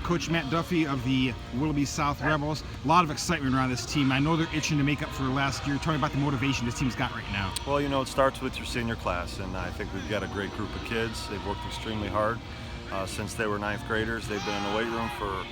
Coach Matt Duffy of the Willoughby South Rebels. A lot of excitement around this team. I know they're itching to make up for last year. Tell me about the motivation this team's got right now. Well, you know, it starts with your senior class, and I think we've got a great group of kids. They've worked extremely hard since they were ninth graders. They've been in the weight room for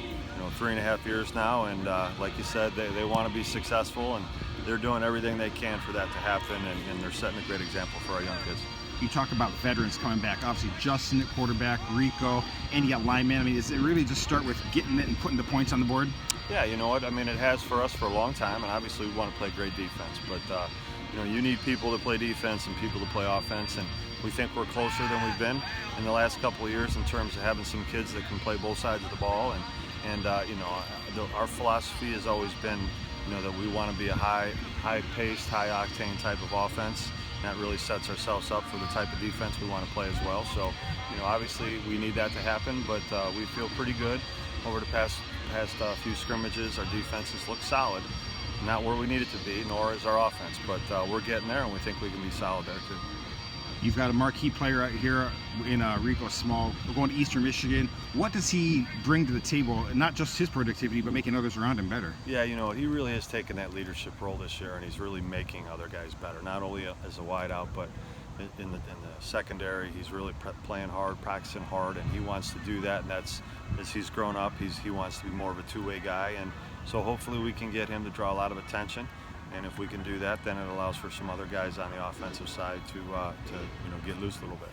3.5 years now, and like you said, they want to be successful, and they're doing everything they can for that to happen, and they're setting a great example for our young kids. You talk about veterans coming back. Obviously, Justin at quarterback, Rico, and you got linemen. I mean, does it really just start with getting it and putting the points on the board? Yeah, you know what? I mean, it has for us for a long time, and obviously we want to play great defense. But you need people to play defense and people to play offense, and we think we're closer than we've been in the last couple of years in terms of having some kids that can play both sides of the ball. And our philosophy has always been, that we want to be a high-paced, high-octane type of offense. And that really sets ourselves up for the type of defense we want to play as well. So, obviously we need that to happen, but we feel pretty good over the past few scrimmages. Our defenses look solid. Not where we need it to be, nor is our offense, but we're getting there, and we think we can be solid there too. You've got a marquee player out here in Rico Small. We're going to Eastern Michigan. What does he bring to the table, not just his productivity, but making others around him better? Yeah, he really has taken that leadership role this year, and he's really making other guys better, not only as a wideout, but in the secondary. He's really playing hard, practicing hard, and he wants to do that. And that's, as he's grown up, he wants to be more of a two-way guy, and so hopefully we can get him to draw a lot of attention. And if we can do that, then it allows for some other guys on the offensive side to get loose a little bit.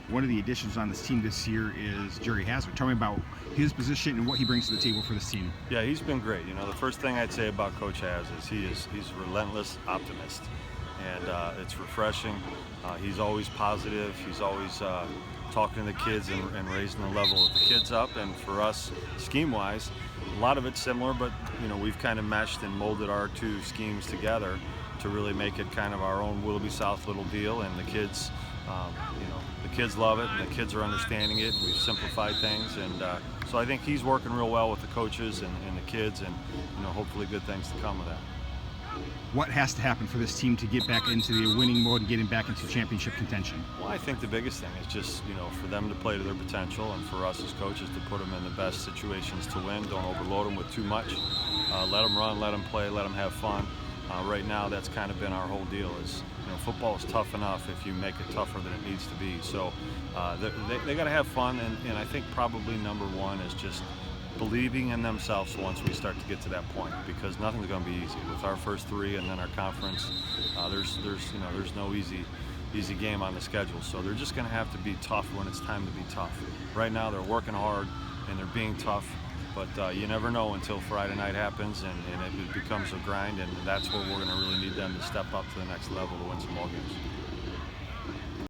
One of the additions on this team this year is Jerry Hazard. Tell me about his position and what he brings to the table for this team. Yeah, he's been great. The first thing I'd say about Coach Haz is he's a relentless optimist, and it's refreshing. He's always positive. He's always talking to the kids and raising the level of the kids up. And for us, scheme-wise, a lot of it's similar, but we've kind of meshed and molded our two schemes together to really make it kind of our own Willoughby South little deal. And the kids, the kids love it, and the kids are understanding it. We've simplified things, and so I think he's working real well with the coaches and the kids, and hopefully good things to come with that. What has to happen for this team to get back into the winning mode and getting back into championship contention? Well, I think the biggest thing is just, for them to play to their potential, and for us as coaches to put them in the best situations to win. Don't overload them with too much. Let them run, let them play, let them have fun. Right now, that's kind of been our whole deal is, football is tough enough if you make it tougher than it needs to be. So they got to have fun, and I think probably number one is just believing in themselves once we start to get to that point, because nothing's going to be easy. With our first three and then our conference, there's no easy game on the schedule. So they're just going to have to be tough when it's time to be tough. Right now they're working hard and they're being tough, but you never know until Friday night happens and it becomes a grind, and that's where we're going to really need them to step up to the next level to win some ball games.